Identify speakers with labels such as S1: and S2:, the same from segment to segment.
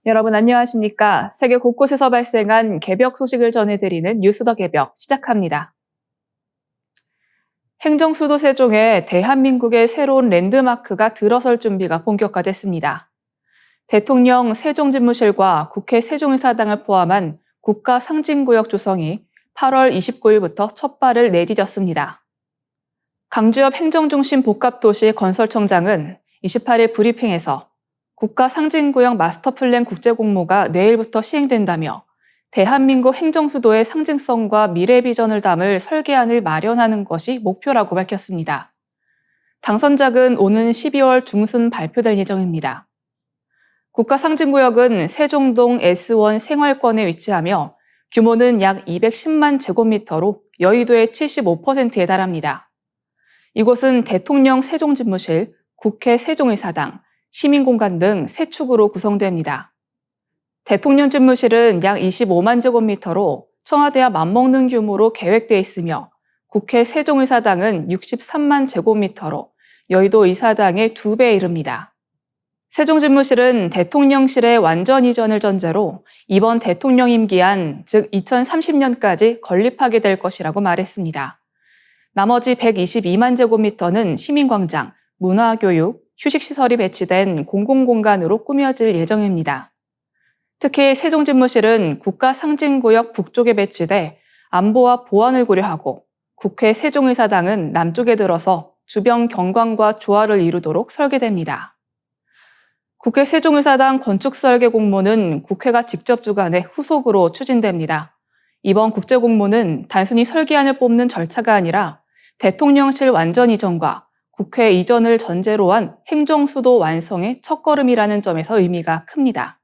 S1: 여러분 안녕하십니까? 세계 곳곳에서 발생한 개벽 소식을 전해드리는 뉴스 더 개벽 시작합니다. 행정수도 세종에 대한민국의 새로운 랜드마크가 들어설 준비가 본격화됐습니다. 대통령 세종집무실과 국회 세종의사당을 포함한 국가 상징구역 조성이 8월 29일부터 첫 발을 내디뎠습니다. 강주엽 행정중심 복합도시 건설청장은 28일 브리핑에서 국가 상징구역 마스터플랜 국제공모가 내일부터 시행된다며 대한민국 행정수도의 상징성과 미래 비전을 담을 설계안을 마련하는 것이 목표라고 밝혔습니다. 당선작은 오는 12월 중순 발표될 예정입니다. 국가 상징구역은 세종동 S1 생활권에 위치하며 규모는 약 210만 제곱미터로 여의도의 75%에 달합니다. 이곳은 대통령 세종집무실, 국회 세종의사당, 시민공간 등 세 축으로 구성됩니다. 대통령 집무실은 약 25만 제곱미터로 청와대와 맞먹는 규모로 계획되어 있으며 국회 세종의사당은 63만 제곱미터로 여의도 의사당의 2배에 이릅니다. 세종집무실은 대통령실의 완전 이전을 전제로 이번 대통령 임기안, 즉 2030년까지 건립하게 될 것이라고 말했습니다. 나머지 122만 제곱미터는 시민광장, 문화교육, 휴식시설이 배치된 공공공간으로 꾸며질 예정입니다. 특히 세종집무실은 국가상징구역 북쪽에 배치돼 안보와 보안을 고려하고 국회 세종의사당은 남쪽에 들어서 주변 경관과 조화를 이루도록 설계됩니다. 국회 세종의사당 건축설계 공모는 국회가 직접 주관해 후속으로 추진됩니다. 이번 국제공모는 단순히 설계안을 뽑는 절차가 아니라 대통령실 완전 이전과 국회 이전을 전제로 한 행정수도 완성의 첫걸음이라는 점에서 의미가 큽니다.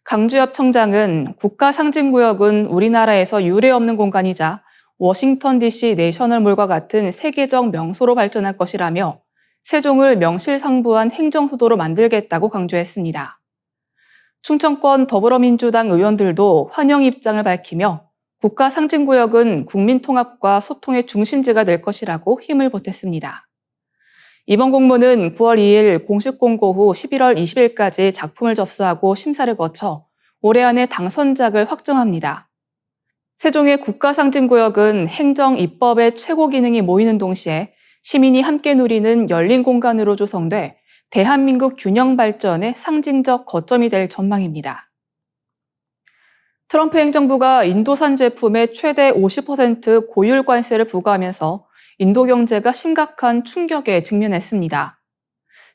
S1: 강주엽 청장은 국가상징구역은 우리나라에서 유례없는 공간이자 워싱턴 DC 내셔널몰과 같은 세계적 명소로 발전할 것이라며 세종을 명실상부한 행정수도로 만들겠다고 강조했습니다. 충청권 더불어민주당 의원들도 환영 입장을 밝히며 국가상징구역은 국민통합과 소통의 중심지가 될 것이라고 힘을 보탰습니다. 이번 공모는 9월 2일 공식 공고 후 11월 20일까지 작품을 접수하고 심사를 거쳐 올해 안에 당선작을 확정합니다. 세종의 국가상징구역은 행정, 입법의 최고 기능이 모이는 동시에 시민이 함께 누리는 열린 공간으로 조성돼 대한민국 균형 발전의 상징적 거점이 될 전망입니다. 트럼프 행정부가 인도산 제품에 최대 50% 고율 관세를 부과하면서 인도 경제가 심각한 충격에 직면했습니다.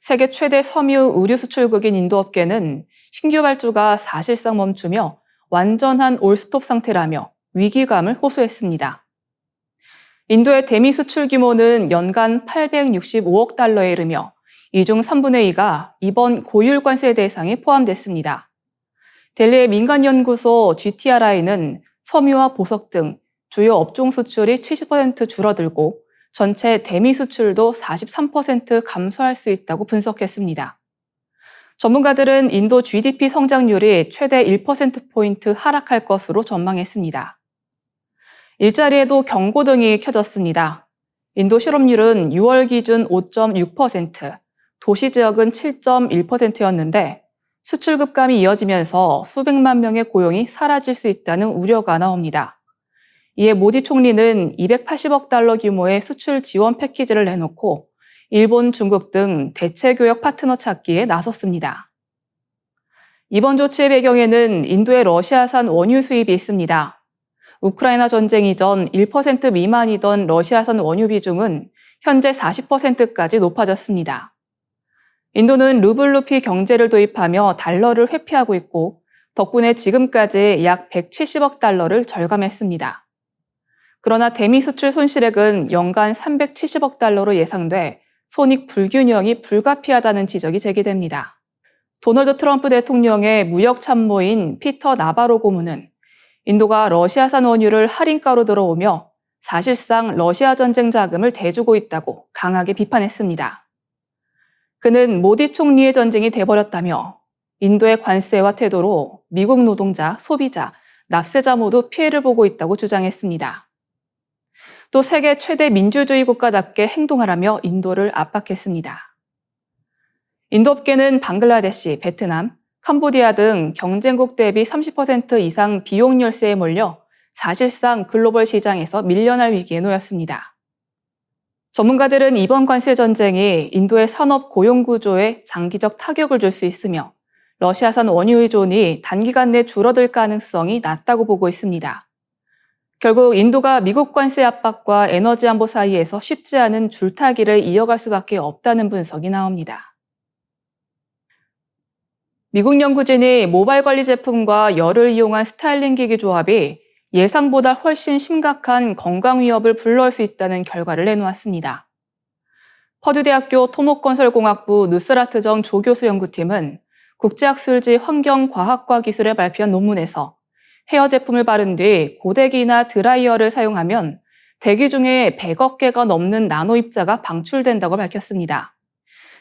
S1: 세계 최대 섬유 의류 수출국인 인도 업계는 신규 발주가 사실상 멈추며 완전한 올스톱 상태라며 위기감을 호소했습니다. 인도의 대미 수출 규모는 연간 865억 달러에 이르며 이 중 3분의 2가 이번 고율 관세 대상에 포함됐습니다. 델리의 민간연구소 GTRI는 섬유와 보석 등 주요 업종 수출이 70% 줄어들고 전체 대미 수출도 43% 감소할 수 있다고 분석했습니다. 전문가들은 인도 GDP 성장률이 최대 1%포인트 하락할 것으로 전망했습니다. 일자리에도 경고등이 켜졌습니다. 인도 실업률은 6월 기준 5.6%, 도시 지역은 7.1%였는데 수출 급감이 이어지면서 수백만 명의 고용이 사라질 수 있다는 우려가 나옵니다. 이에 모디 총리는 280억 달러 규모의 수출 지원 패키지를 내놓고 일본, 중국 등 대체 교역 파트너 찾기에 나섰습니다. 이번 조치의 배경에는 인도의 러시아산 원유 수입이 있습니다. 우크라이나 전쟁 이전 1% 미만이던 러시아산 원유 비중은 현재 40%까지 높아졌습니다. 인도는 루블 루피 경제를 도입하며 달러를 회피하고 있고 덕분에 지금까지 약 170억 달러를 절감했습니다. 그러나 대미 수출 손실액은 연간 370억 달러로 예상돼 손익 불균형이 불가피하다는 지적이 제기됩니다. 도널드 트럼프 대통령의 무역 참모인 피터 나바로 고문은 인도가 러시아산 원유를 할인가로 들어오며 사실상 러시아 전쟁 자금을 대주고 있다고 강하게 비판했습니다. 그는 모디 총리의 전쟁이 돼버렸다며 인도의 관세와 태도로 미국 노동자, 소비자, 납세자 모두 피해를 보고 있다고 주장했습니다. 또 세계 최대 민주주의 국가답게 행동하라며 인도를 압박했습니다. 인도 업계는 방글라데시, 베트남, 캄보디아 등 경쟁국 대비 30% 이상 비용 열세에 몰려 사실상 글로벌 시장에서 밀려날 위기에 놓였습니다. 전문가들은 이번 관세 전쟁이 인도의 산업 고용 구조에 장기적 타격을 줄 수 있으며 러시아산 원유 의존이 단기간 내 줄어들 가능성이 낮다고 보고 있습니다. 결국 인도가 미국 관세 압박과 에너지 안보 사이에서 쉽지 않은 줄타기를 이어갈 수밖에 없다는 분석이 나옵니다. 미국 연구진이 모바일 관리 제품과 열을 이용한 스타일링 기기 조합이 예상보다 훨씬 심각한 건강 위협을 불러올 수 있다는 결과를 내놓았습니다. 퍼듀대학교 토목건설공학부 누스라트정 조교수 연구팀은 국제학술지 환경과학과 기술에 발표한 논문에서 헤어 제품을 바른 뒤 고데기나 드라이어를 사용하면 대기 중에 100억 개가 넘는 나노 입자가 방출된다고 밝혔습니다.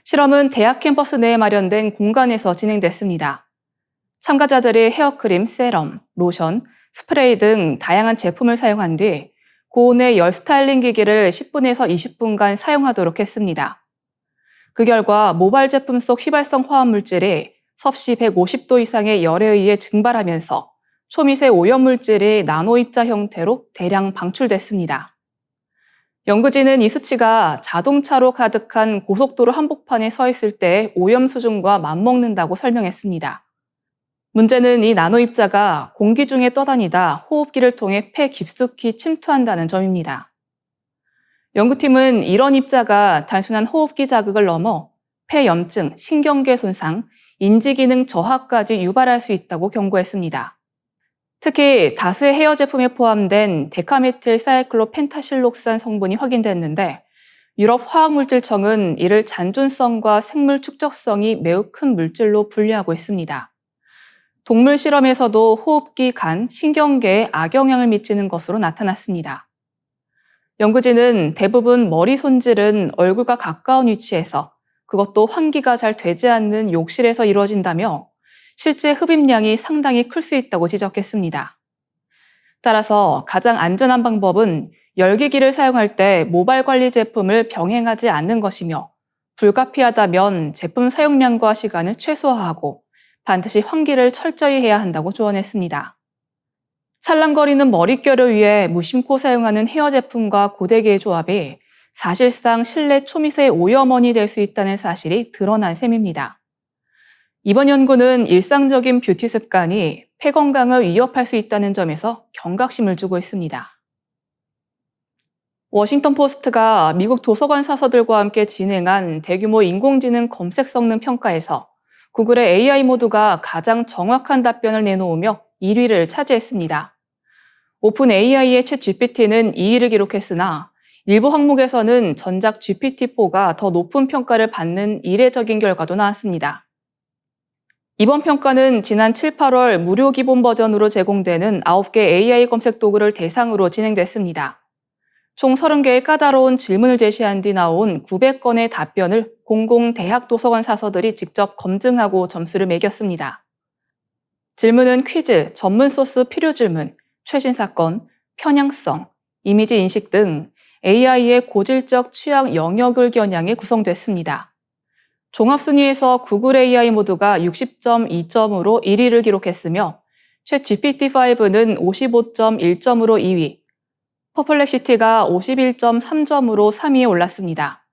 S1: 실험은 대학 캠퍼스 내에 마련된 공간에서 진행됐습니다. 참가자들이 헤어크림, 세럼, 로션, 스프레이 등 다양한 제품을 사용한 뒤 고온의 열 스타일링 기기를 10분에서 20분간 사용하도록 했습니다. 그 결과 모발 제품 속 휘발성 화학 물질이 섭씨 150도 이상의 열에 의해 증발하면서 초미세 오염물질이 나노 입자 형태로 대량 방출됐습니다. 연구진은 이 수치가 자동차로 가득한 고속도로 한복판에 서 있을 때의 오염 수준과 맞먹는다고 설명했습니다. 문제는 이 나노 입자가 공기 중에 떠다니다 호흡기를 통해 폐 깊숙이 침투한다는 점입니다. 연구팀은 이런 입자가 단순한 호흡기 자극을 넘어 폐염증, 신경계 손상, 인지기능 저하까지 유발할 수 있다고 경고했습니다. 특히 다수의 헤어 제품에 포함된 데카메틸 사이클로펜타실록산 성분이 확인됐는데 유럽 화학물질청은 이를 잔존성과 생물 축적성이 매우 큰 물질로 분류하고 있습니다. 동물 실험에서도 호흡기, 간, 신경계에 악영향을 미치는 것으로 나타났습니다. 연구진은 대부분 머리 손질은 얼굴과 가까운 위치에서 그것도 환기가 잘 되지 않는 욕실에서 이루어진다며 실제 흡입량이 상당히 클 수 있다고 지적했습니다. 따라서 가장 안전한 방법은 열기기를 사용할 때 모발 관리 제품을 병행하지 않는 것이며 불가피하다면 제품 사용량과 시간을 최소화하고 반드시 환기를 철저히 해야 한다고 조언했습니다. 찰랑거리는 머릿결을 위해 무심코 사용하는 헤어 제품과 고데기의 조합이 사실상 실내 초미세 오염원이 될 수 있다는 사실이 드러난 셈입니다. 이번 연구는 일상적인 뷰티 습관이 폐 건강을 위협할 수 있다는 점에서 경각심을 주고 있습니다. 워싱턴 포스트가 미국 도서관 사서들과 함께 진행한 대규모 인공지능 검색 성능 평가에서 구글의 AI 모드가 가장 정확한 답변을 내놓으며 1위를 차지했습니다. 오픈 AI의 챗 GPT는 2위를 기록했으나 일부 항목에서는 전작 GPT-4가 더 높은 평가를 받는 이례적인 결과도 나왔습니다. 이번 평가는 지난 7, 8월 무료 기본 버전으로 제공되는 9개 AI 검색 도구를 대상으로 진행됐습니다. 총 30개의 까다로운 질문을 제시한 뒤 나온 900건의 답변을 공공 대학 도서관 사서들이 직접 검증하고 점수를 매겼습니다. 질문은 퀴즈, 전문 소스 필요 질문, 최신 사건, 편향성, 이미지 인식 등 AI의 고질적 취향 영역을 겨냥해 구성됐습니다. 종합순위에서 구글 AI 모드가 60.2점으로 1위를 기록했으며 챗 GPT-5는 55.1점으로 2위, 퍼플렉시티가 51.3점으로 3위에 올랐습니다.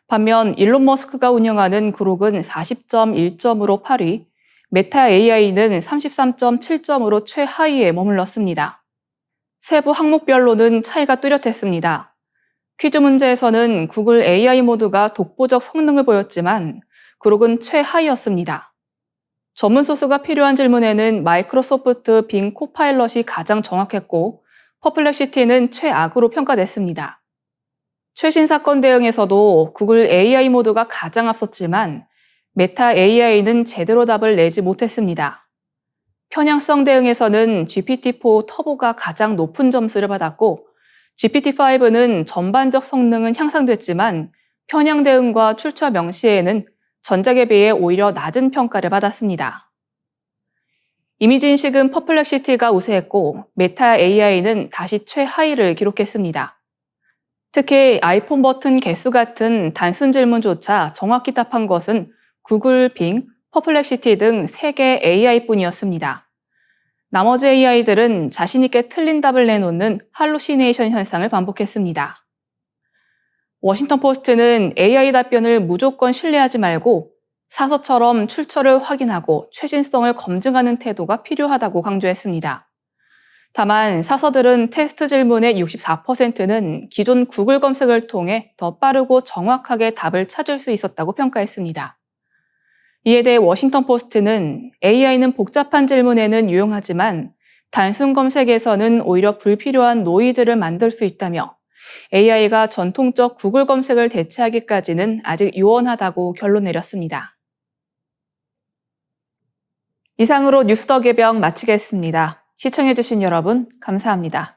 S1: 반면 일론 머스크가 운영하는 그록은 40.1점으로 8위, 메타 AI는 33.7점으로 최하위에 머물렀습니다. 세부 항목별로는 차이가 뚜렷했습니다. 퀴즈 문제에서는 구글 AI 모드가 독보적 성능을 보였지만 그록은 최하위였습니다. 전문 소스가 필요한 질문에는 마이크로소프트 빙 코파일럿이 가장 정확했고 퍼플렉시티는 최악으로 평가됐습니다. 최신 사건 대응에서도 구글 AI 모드가 가장 앞섰지만 메타 AI는 제대로 답을 내지 못했습니다. 편향성 대응에서는 GPT-4 터보가 가장 높은 점수를 받았고 GPT-5는 전반적 성능은 향상됐지만 편향 대응과 출처 명시에는 전작에 비해 오히려 낮은 평가를 받았습니다. 이미지 인식은 퍼플렉시티가 우세했고 메타 AI는 다시 최하위를 기록했습니다. 특히 아이폰 버튼 개수 같은 단순 질문조차 정확히 답한 것은 구글, 빙, 퍼플렉시티 등 3개 AI뿐이었습니다. 나머지 AI들은 자신있게 틀린 답을 내놓는 할루시네이션 현상을 반복했습니다. 워싱턴 포스트는 AI 답변을 무조건 신뢰하지 말고 사서처럼 출처를 확인하고 최신성을 검증하는 태도가 필요하다고 강조했습니다. 다만 사서들은 테스트 질문의 64%는 기존 구글 검색을 통해 더 빠르고 정확하게 답을 찾을 수 있었다고 평가했습니다. 이에 대해 워싱턴 포스트는 AI는 복잡한 질문에는 유용하지만 단순 검색에서는 오히려 불필요한 노이즈를 만들 수 있다며 AI가 전통적 구글 검색을 대체하기까지는 아직 유언하다고 결론 내렸습니다. 이상으로 뉴스 더 개병 마치겠습니다. 시청해주신 여러분 감사합니다.